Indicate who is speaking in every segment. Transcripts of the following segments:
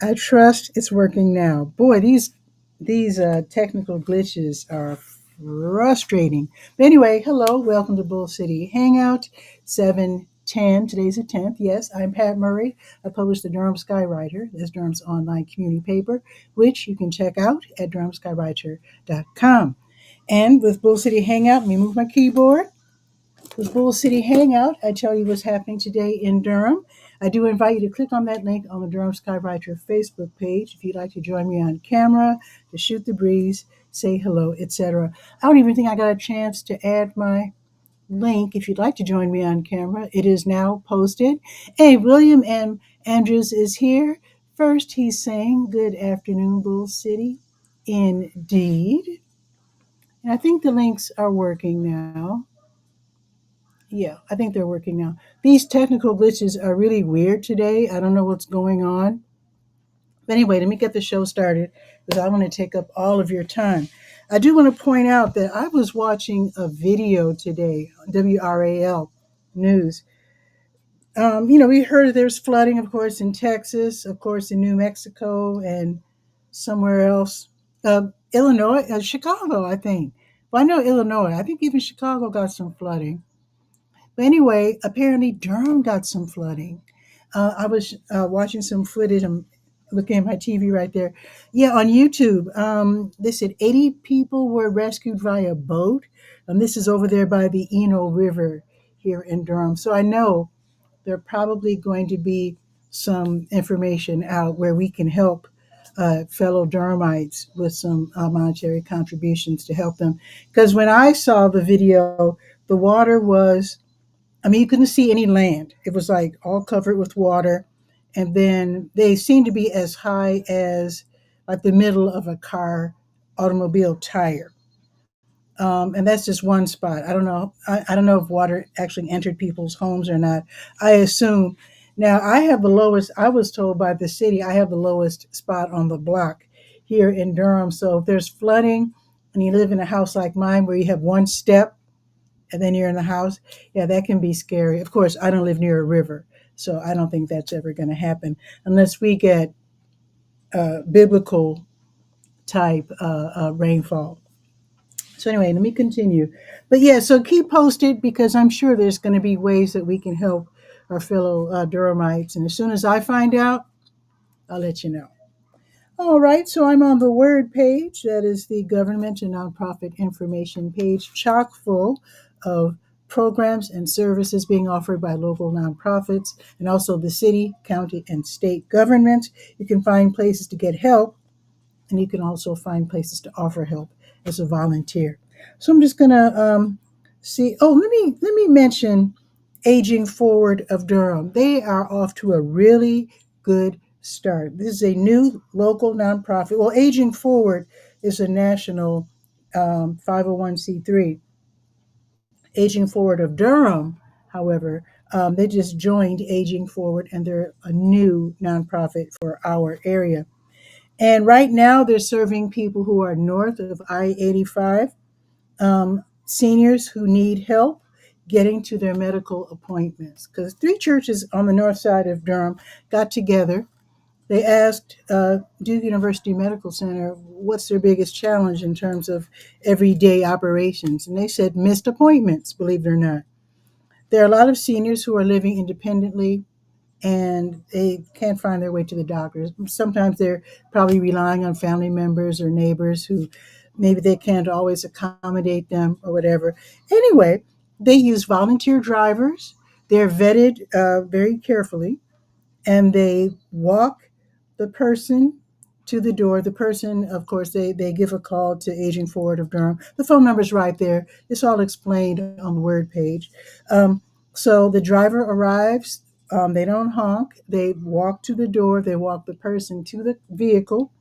Speaker 1: I trust it's working now. Boy, these technical glitches are frustrating. But anyway, hello, welcome to Bull City Hangout 710. Today's the 10th. Yes, I'm Pat Murray. I publish the Durham Skywriter. That's Durham's online community paper, which you can check out at durhamskywriter.com. And with Bull City Hangout, let me move my keyboard. With Bull City Hangout, I tell you what's happening today in Durham. I do invite you to click on that link on the Durham Skywriter Facebook page if you'd like to join me on camera, to shoot the breeze, say hello, etc. I don't even think I got a chance to add my link if you'd like to join me on camera. It is now posted. Hey, William M. Andrews is here. First, he's saying, Good afternoon, Bull City. Indeed. And I think the links are working now. Yeah, I think they're working now. These technical glitches are really weird today. I don't know what's going on. But anyway, let me get the show started because I want to take up all of your time. I do want to point out that I was watching a video today on WRAL News. We heard there's flooding, of course, in Texas, of course, in New Mexico, and somewhere else. Illinois, Chicago, I think. Well, I know Illinois. I think even Chicago got some flooding. But anyway, apparently Durham got some flooding. I was watching some footage. I'm looking at my TV right there. Yeah, on YouTube, they said 80 people were rescued via boat. And this is over there by the Eno River here in Durham. So I know there are probably going to be some information out where we can help fellow Durhamites with some monetary contributions to help them. Because when I saw the video, the water was, I mean, you couldn't see any land. It was like all covered with water. And then they seemed to be as high as like the middle of a car automobile tire. And that's just one spot. I don't know. I don't know if water actually entered people's homes or not. I assume. Now, I have the lowest, I was told by the city, I have the lowest spot on the block here in Durham. So if there's flooding and you live in a house like mine where you have one step and then you're in the house, yeah, that can be scary. Of course, I don't live near a river, so I don't think that's ever going to happen unless we get biblical type rainfall. So anyway, let me continue. But yeah, so keep posted because I'm sure there's going to be ways that we can help our fellow Durhamites. And as soon as I find out, I'll let you know. All right, so I'm on the Word page. That is the government and nonprofit information page, chock full of programs and services being offered by local nonprofits and also the city, county, and state government. You can find places to get help, and you can also find places to offer help as a volunteer. So I'm just gonna see. Oh, let me mention Aging Forward of Durham. They are off to a really good start. This is a new local nonprofit. Well, Aging Forward is a national 501c3. Aging Forward of Durham, however, they just joined Aging Forward and they're a new nonprofit for our area. And right now, they're serving people who are north of I 85, seniors who need help getting to their medical appointments. Because three churches on the north side of Durham got together. They asked Duke University Medical Center what's their biggest challenge in terms of everyday operations. And they said missed appointments, believe it or not. There are a lot of seniors who are living independently and they can't find their way to the doctors. Sometimes they're probably relying on family members or neighbors who maybe they can't always accommodate them or whatever. Anyway, they use volunteer drivers. They're vetted very carefully and they walk the person to the door. The person, of course, they give a call to Aging Forward of Durham. The phone number's right there. It's all explained on the Word page. So the driver arrives. They don't honk. They walk to the door. They walk the person to the vehicle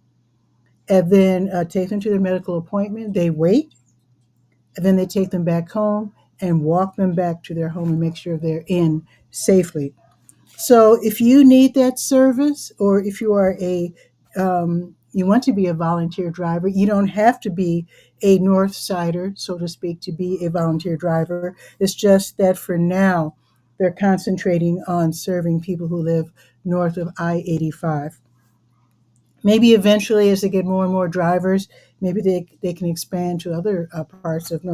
Speaker 1: and then take them to their medical appointment. They wait and then they take them back home and walk them back to their home and make sure they're in safely. So if you need that service, or if you are you want to be a volunteer driver, you don't have to be a North Sider, so to speak, to be a volunteer driver. It's just that for now, they're concentrating on serving people who live north of I 85. Maybe eventually, as they get more and more drivers, maybe they can expand to other parts of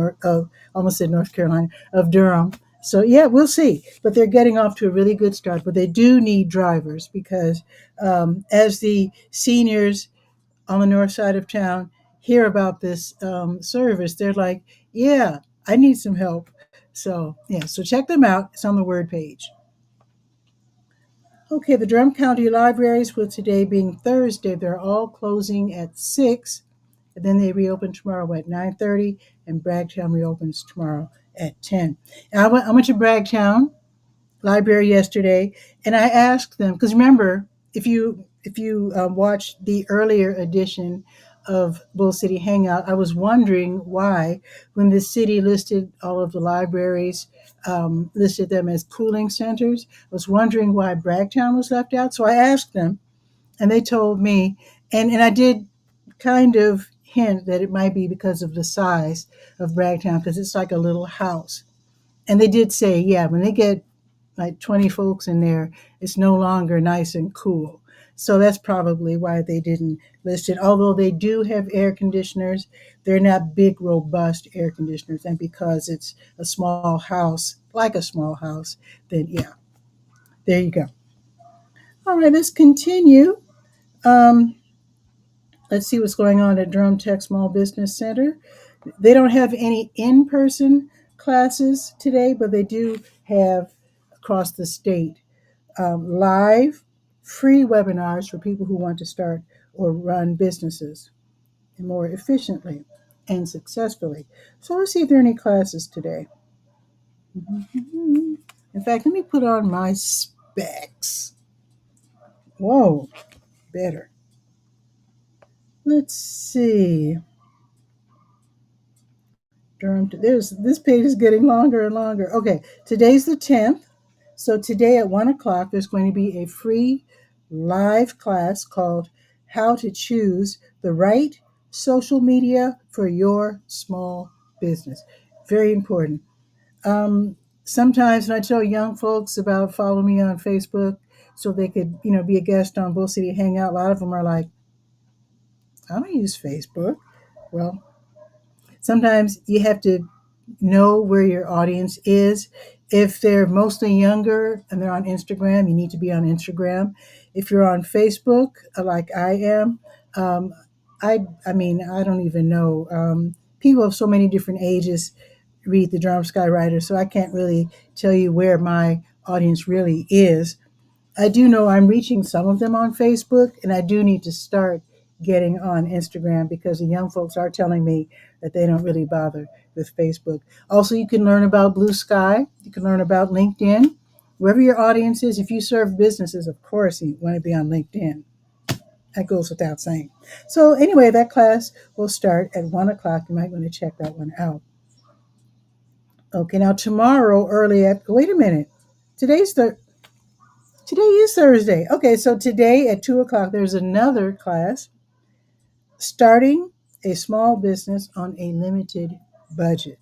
Speaker 1: almost said North Carolina, of Durham. So yeah, we'll see. But they're getting off to a really good start. But they do need drivers because as the seniors on the north side of town hear about this service, they're like, "Yeah, I need some help." So yeah, so check them out. It's on the word page. Okay, the Durham County Libraries, with today being Thursday, they're all closing at 6, and then they reopen tomorrow at 9:30, and Bragtown reopens tomorrow at 10. And I went to Bragtown Library yesterday, and I asked them because remember, if you watched the earlier edition of Bull City Hangout, I was wondering why, when the city listed all of the libraries, listed them as cooling centers, I was wondering why Bragtown was left out. So I asked them, and they told me, and I did kind of hint that it might be because of the size of Bragtown, because it's like a little house. And they did say, yeah, when they get like 20 folks in there, it's no longer nice and cool. So that's probably why they didn't list it. Although they do have air conditioners, they're not big, robust air conditioners. And because it's a small house, like a small house, then yeah, there you go. All right, let's continue. Um, let's see what's going on at Durham Tech Small Business Center. They don't have any in person classes today, but they do have across the state live free webinars for people who want to start or run businesses more efficiently and successfully. So let's see if there are any classes today. In fact, let me put on my specs. Whoa, better. Let's see. There's this page is getting longer and longer. Okay, today's the 10th. So today at 1 o'clock, there's going to be a free live class called How to Choose the Right Social Media for Your Small Business. Very important. Um, Sometimes when I tell young folks about follow me on Facebook so they could, be a guest on Bull City Hangout, a lot of them are like, I don't use Facebook. Well, sometimes you have to know where your audience is. If they're mostly younger and they're on Instagram, you need to be on Instagram. If you're on Facebook, like I am, um, I mean, I don't even know. People of so many different ages read the Durham Skywriter, so I can't really tell you where my audience really is. I do know I'm reaching some of them on Facebook, and I do need to start getting on Instagram because the young folks are telling me that they don't really bother with Facebook. Also, you can learn about Blue Sky, you can learn about LinkedIn. Wherever your audience is, if you serve businesses, of course, you want to be on LinkedIn. That goes without saying. So, anyway, that class will start at 1 o'clock. You might want to check that one out. Okay, now tomorrow, wait a minute. Today's the Today is Thursday. Okay, so today at 2 o'clock, there's another class, starting a small business on a limited budget.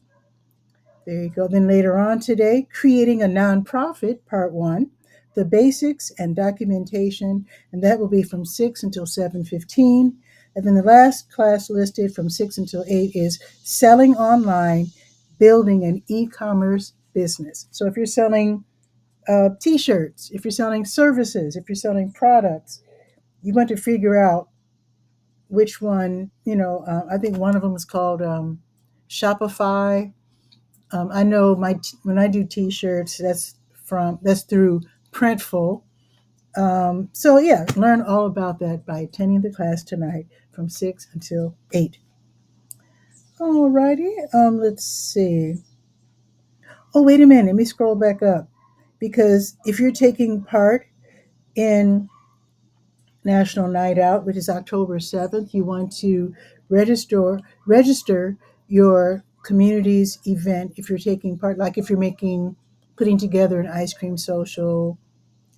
Speaker 1: There you go. Then later on today, creating a nonprofit, part one, the basics and documentation, and that will be from 6 until 7:15. And then the last class listed from 6 until 8 is selling online, building an e-commerce business. So if you're selling t-shirts, if you're selling services, if you're selling products, you want to figure out which one. I think one of them is called Shopify. I know when I do t-shirts, that's through Printful. So yeah, learn all about that by attending the class tonight from 6 until 8. Alrighty. Let's see. Oh, wait a minute. Let me scroll back up, because if you're taking part in National Night Out, which is October 7th, you want to register your community's event if you're taking part, like if you're putting together an ice cream social,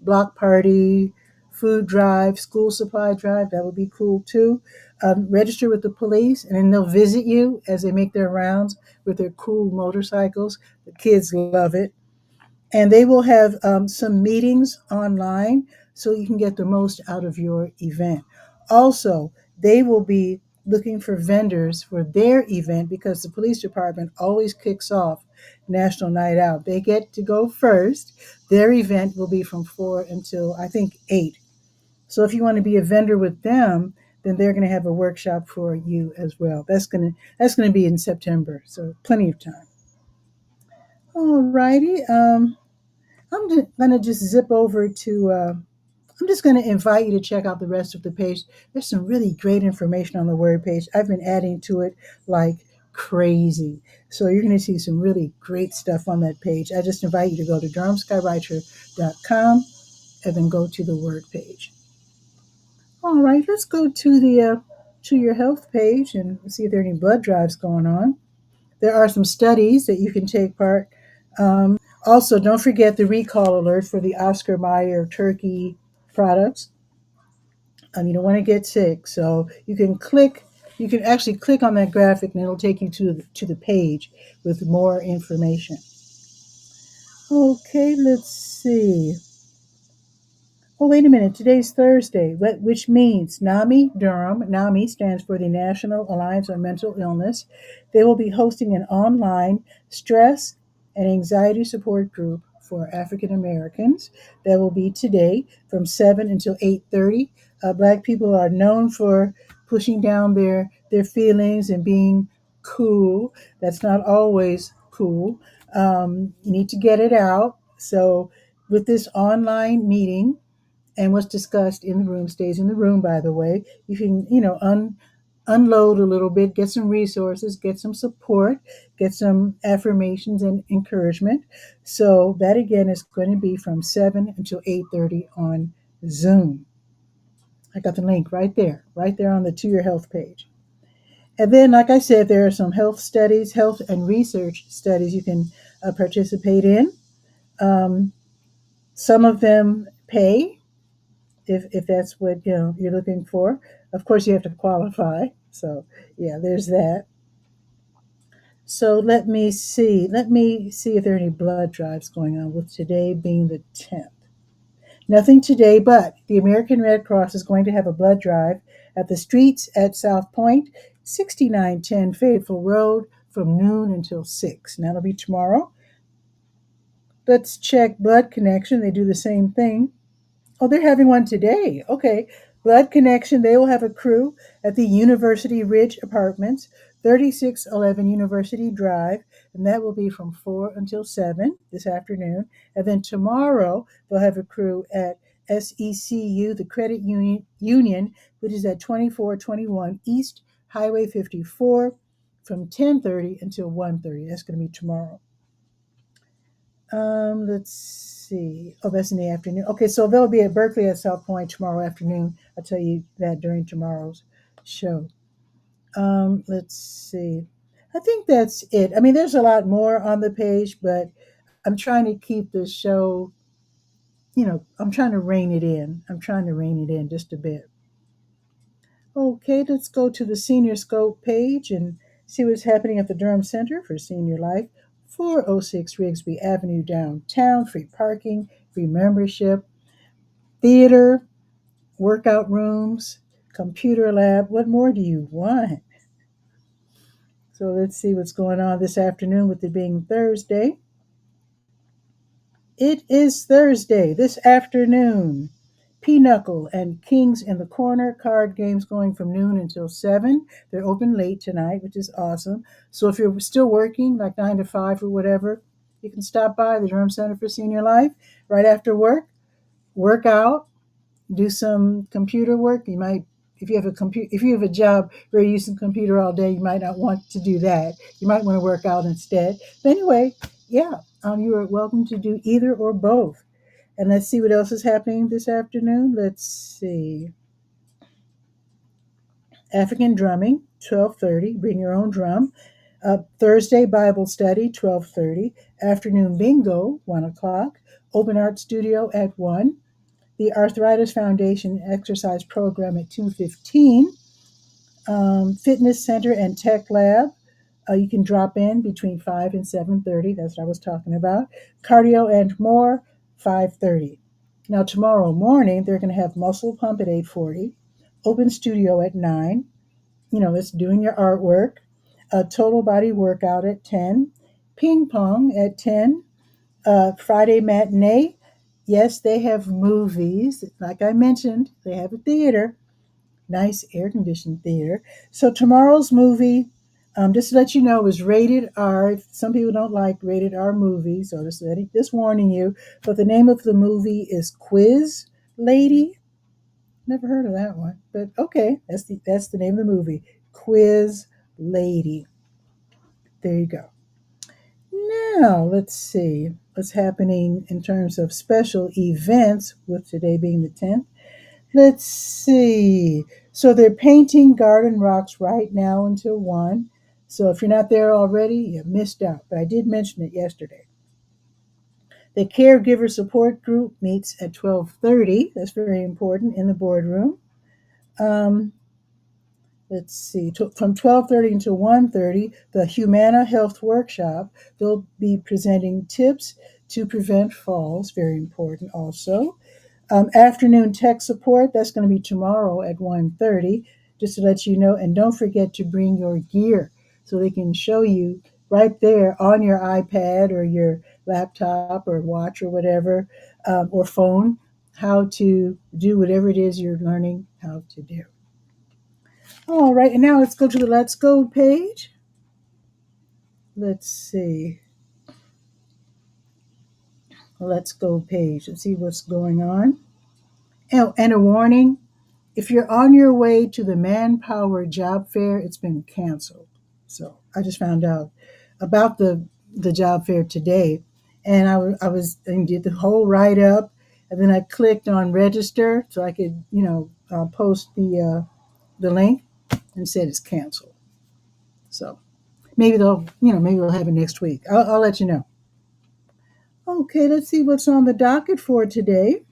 Speaker 1: block party, food drive, school supply drive. That would be cool too. Register with the police, and then they'll visit you as they make their rounds with their cool motorcycles. The kids love it. And they will have some meetings online so you can get the most out of your event. Also, they will be looking for vendors for their event because the police department always kicks off National Night Out. They get to go first. Their event will be from 4 until I think 8. So if you want to be a vendor with them, then they're going to have a workshop for you as well. That's going to be in September, so plenty of time. All righty. I'm going to just zip over to. I'm just going to invite you to check out the rest of the page. There's some really great information on the word page. I've been adding to it like crazy. So you're going to see some really great stuff on that page. I just invite you to go to durhamskywriter.com and then go to the word page. All right, let's go to your health page and see if there are any blood drives going on. There are some studies that you can take part. Also, don't forget the recall alert for the Oscar Mayer turkey products. You don't want to get sick, so you can click. You can actually click on that graphic, and it'll take you to the page with more information. Okay, let's see. Oh, wait a minute. Today's Thursday, which means NAMI Durham. NAMI stands for the National Alliance on Mental Illness. They will be hosting an online stress and anxiety support group for African Americans. That will be today from 7 until 8:30. Black people are known for pushing down their feelings and being cool. That's not always cool. You need to get it out. So, with this online meeting, and what's discussed in the room stays in the room, by the way. You can unload a little bit, get some resources, get some support, get some affirmations and encouragement. So that again is going to be from 7 until 8:30 on Zoom. I got the link right there on the To Your Health page. And then, like I said, there are some health studies, health and research studies you can participate in. Um, some of them pay, if that's what you're looking for. Of course, you have to qualify. So yeah, there's that. So let me see. Let me see if there are any blood drives going on, with today being the 10th. Nothing today, but the American Red Cross is going to have a blood drive at the streets at South Point, 6910 Faithful Road, from noon until 6. And that'll be tomorrow. Let's check Blood Connection. They do the same thing. Oh, they're having one today. Okay. Blood Connection, they will have a crew at the University Ridge Apartments, 3611 University Drive, and that will be from 4 until 7 this afternoon. And then tomorrow, they'll have a crew at SECU, the Credit Union, which is at 2421 East Highway 54, from 10:30 until 1:30. That's going to be tomorrow. Let's see. Oh, that's in the afternoon. Okay, so they'll be at Berkeley at South Point tomorrow afternoon. I'll tell you that during tomorrow's show. Let's see. I think that's it. I mean, there's a lot more on the page, but I'm trying to keep the show, I'm trying to rein it in. I'm trying to rein it in just a bit. Okay, let's go to the Senior Scope page and see what's happening at the Durham Center for Senior Life, 406 Rigsby Avenue, downtown. Free parking, free membership, theater, workout rooms, computer lab. What more do you want? So let's see what's going on this afternoon, with it being Thursday. It is Thursday this afternoon. Pinochle and Kings in the Corner card games going from noon until 7. They're open late tonight, which is awesome. So if you're still working, like 9 to 5 or whatever, you can stop by the Durham Center for Senior Life right after work out, do some computer work. You might, if you have a job where you use a computer all day, you might not want to do that. You might want to work out instead. But anyway, yeah, you are welcome to do either or both. And let's see what else is happening this afternoon. Let's see. African drumming, 12:30. Bring your own drum. Thursday Bible study, 12:30. Afternoon bingo, 1 o'clock. Open art studio at 1. The Arthritis Foundation exercise program at 2:15. Fitness center and tech lab. You can drop in between 5 and 7:30. That's what I was talking about. Cardio and more, 5:30. Now tomorrow morning they're going to have muscle pump at 8:40. open studio at 9. That's doing your artwork. A total body workout at 10. Ping pong at 10. Friday matinee. Yes, they have movies. Like I mentioned, they have a theater, nice air conditioned theater. So tomorrow's movie, just to let you know, is rated R. Some people don't like rated R movies, so just warning you. But the name of the movie is Quiz Lady. Never heard of that one, but okay, that's the name of the movie, Quiz Lady. There you go. Now let's see what's happening in terms of special events. With today being the 10th, let's see. So they're painting Garden Rocks right now until 1. So if you're not there already, you missed out. But I did mention it yesterday. The caregiver support group meets at 12:30. That's very important in the boardroom. Um, let's see. From 12:30 until 1:30, the Humana Health Workshop. They'll be presenting tips to prevent falls. Very important also. Afternoon tech support, that's going to be tomorrow at 1:30, just to let you know. And don't forget to bring your gear so they can show you right there on your iPad or your laptop or watch or whatever, or phone, how to do whatever it is you're learning how to do. All right, and now let's go to the Let's Go page. Let's see. Let's Go page. Let's see what's going on. Oh, and a warning, if you're on your way to the Manpower Job Fair, it's been canceled. So I just found out about the job fair today, and I was and did the whole write up, and then I clicked on register so I could post the link, and said it's canceled. So maybe they'll have it next week. I'll let you know. Okay, let's see what's on the docket for today.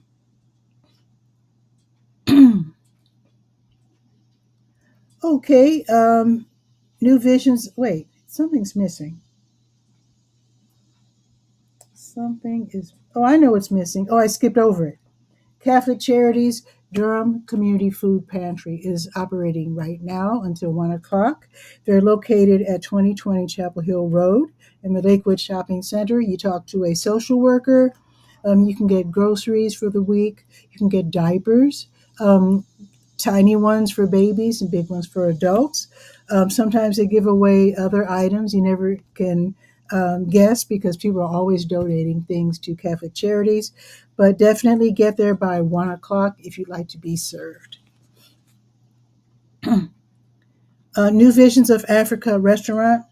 Speaker 1: Okay, New Visions. Wait, something's missing. Something is. Oh, I know what's missing. Oh, I skipped over it. Catholic Charities Durham Community Food Pantry is operating right now until 1 o'clock. They're located at 2020 Chapel Hill Road in the Lakewood Shopping Center. You talk to a social worker. You can get groceries for the week. You can get diapers. Tiny ones for babies and big ones for adults. Sometimes they give away other items you never can guess because people are always donating things to Catholic Charities. But definitely get there by 1 o'clock if you'd like to be served. New Visions of Africa restaurant.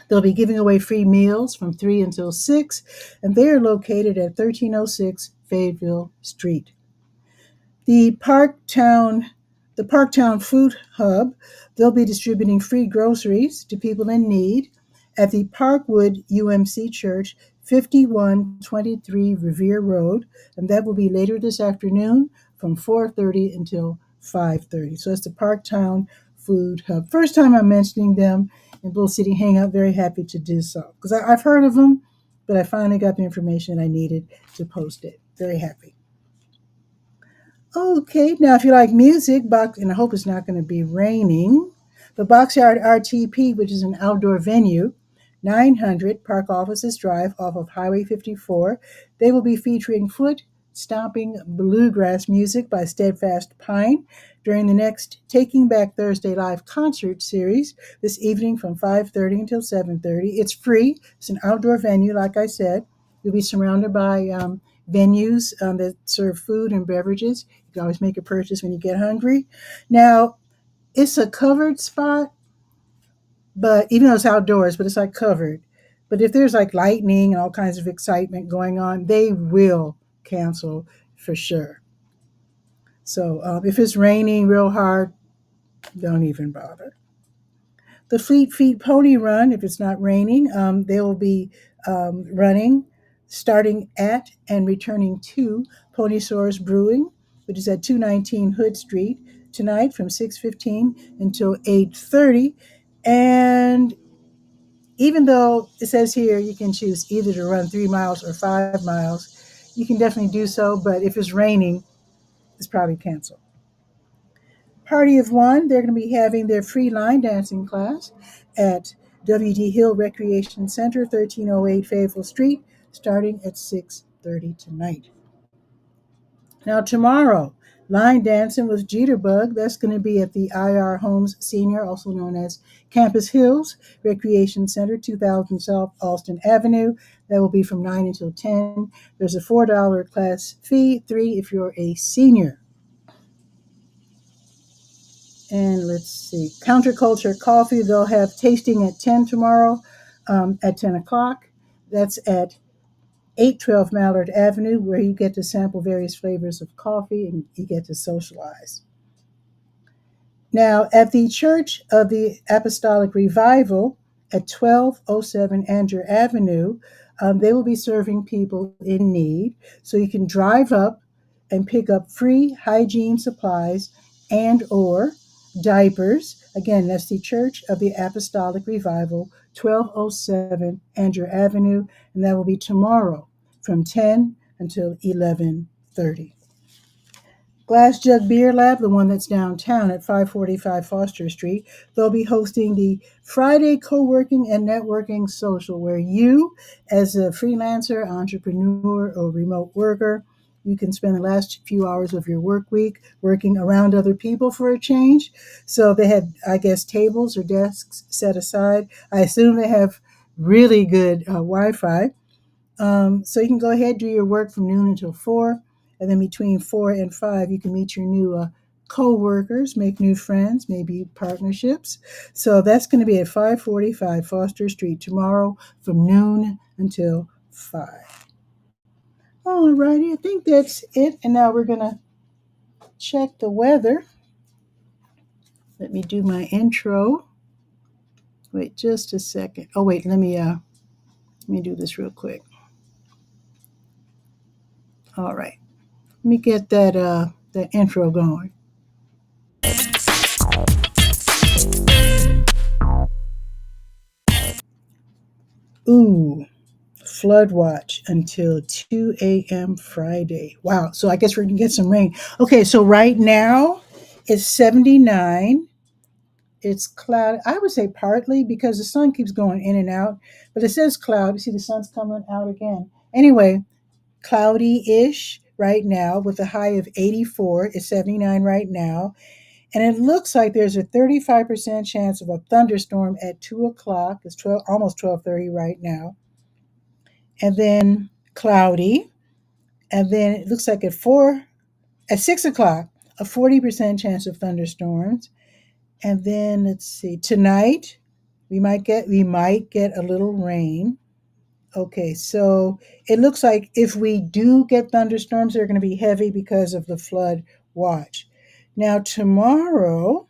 Speaker 1: They'll be giving away free meals from 3 until 6, and they are located at 1306 Fayetteville Street. The Parktown the Parktown Food Hub, they'll be distributing free groceries to people in need at the Parkwood UMC Church, 5123 Revere Road, and that will be later this afternoon from 4:30 until 5:30. So it's the Parktown Food Hub. First time I'm mentioning them in Bull City Hangout. Very happy to do so because I've heard of them, but I finally got the information I needed to post it. Very happy. Okay, now if you like music, and I hope it's not going to be raining, the Boxyard RTP, which is an outdoor venue, 900 Park Offices Drive off of Highway 54, they will be featuring foot stomping bluegrass music by Steadfast Pine during the next Taking Back Thursday live concert series this evening from 5:30 until 7:30. It's free. It's an outdoor venue, like I said. You'll be surrounded by venues that serve food and beverages. You can always make a purchase when you get hungry. Now, it's a covered spot, but even though it's outdoors, but it's like covered. But if there's like lightning and all kinds of excitement going on, they will cancel for sure. So if it's raining real hard, don't even bother. The Fleet Feet Pony Run, if it's not raining, they will be running starting at and returning to Pony Source Brewing, which is at 219 Hood Street tonight from 6:15 until 8:30. And even though it says here you can choose either to run 3 miles or 5 miles, you can definitely do so. But if it's raining, it's probably canceled. Party of One, they're going to be having their free line dancing class at W.D. Hill Recreation Center, 1308 Fayetteville Street, starting at 6:30 tonight. Now, tomorrow, line dancing with Jitterbug. That's going to be at the IR Homes Senior, also known as Campus Hills Recreation Center, 2000 South Alston Avenue. That will be from 9 until 10. There's a $4 class fee, 3 if you're a senior. And let's see, Counterculture Coffee. They'll have tasting at 10 tomorrow, at 10 o'clock. That's at 812 Mallard Avenue, where you get to sample various flavors of coffee and you get to socialize. Now, at the Church of the Apostolic Revival at 1207 Andrew Avenue, they will be serving people in need. So you can drive up and pick up free hygiene supplies and or diapers. Again, that's the Church of the Apostolic Revival, 1207 Andrew Avenue, and that will be tomorrow from 10 until 11:30. Glass Jug Beer Lab, the one that's downtown at 545 Foster Street, they'll be hosting the Friday Co-working and Networking Social, where you, as a freelancer, entrepreneur, or remote worker, you can spend the last few hours of your work week working around other people for a change. So they had, I guess, tables or desks set aside. I assume they have really good Wi-Fi. So you can go ahead, do your work from noon until 4. And then between 4 and 5, you can meet your new co-workers, make new friends, maybe partnerships. So that's going to be at 545 Foster Street tomorrow from noon until 5. All righty, I think that's it. And now we're going to check the weather. Let me do my intro. Wait just a second. Oh, wait, let me do this real quick. All right. Let me get that intro going. Ooh, flood watch until 2 a.m. Friday. Wow. So I guess we're going to get some rain. Okay, so right now it's 79. It's cloudy. I would say partly because the sun keeps going in and out, but it says cloud. You see the sun's coming out again. Anyway, cloudy-ish right now with a high of 84. It's 79 right now. And it looks like there's a 35% chance of a thunderstorm at 2 o'clock. It's almost 12:30 right now. And then cloudy. And then it looks like at 6 o'clock, a 40% chance of thunderstorms. And then let's see, tonight we might get a little rain. Okay, so it looks like if we do get thunderstorms, they're going to be heavy because of the flood watch. Now tomorrow,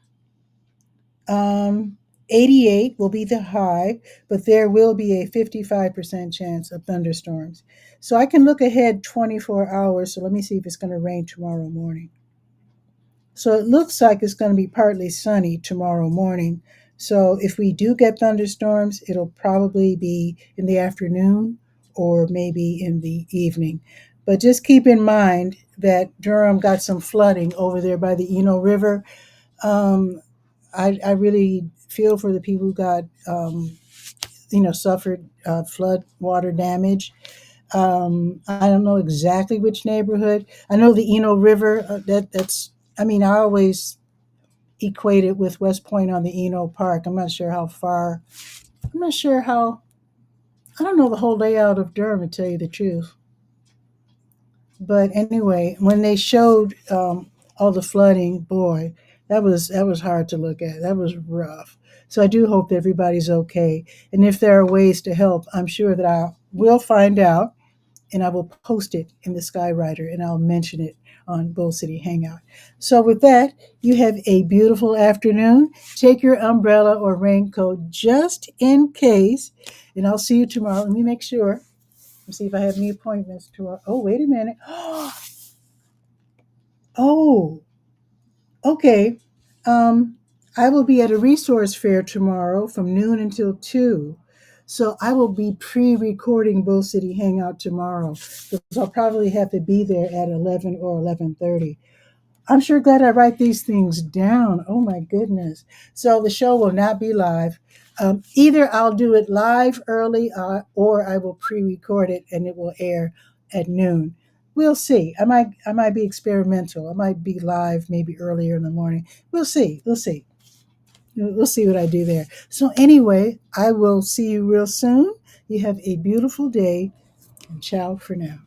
Speaker 1: 88 will be the high, but there will be a 55% chance of thunderstorms. So I can look ahead 24 hours. So let me see if it's going to rain tomorrow morning. So it looks like it's going to be partly sunny tomorrow morning. So if we do get thunderstorms, it'll probably be in the afternoon or maybe in the evening. But just keep in mind that Durham got some flooding over there by the Eno River. I really feel for the people who got, suffered flood water damage. I don't know exactly which neighborhood. I know the Eno River. I always equate it with West Point on the Eno Park. I'm not sure how far. I'm not sure how. I don't know the whole layout of Durham, to tell you the truth. But anyway, when they showed all the flooding, boy, that was hard to look at. That was rough. So I do hope that everybody's okay. And if there are ways to help, I'm sure that I will find out and I will post it in the Skywriter and I'll mention it on Bull City Hangout. So with that, you have a beautiful afternoon. Take your umbrella or raincoat just in case, and I'll see you tomorrow. Let me make sure. Let's see if I have any appointments tomorrow. Oh, wait a minute. Oh, okay. Um, I will be at a resource fair tomorrow from noon until 2. So I will be pre-recording Bull City Hangout tomorrow because I'll probably have to be there at 11 or 11:30. I'm sure glad I write these things down. Oh my goodness. So the show will not be live. Either I'll do it live early or I will pre record it and it will air at noon. We'll see. I might be experimental. I might be live maybe earlier in the morning. We'll see. We'll see. We'll see what I do there. So, anyway, I will see you real soon. You have a beautiful day and ciao for now.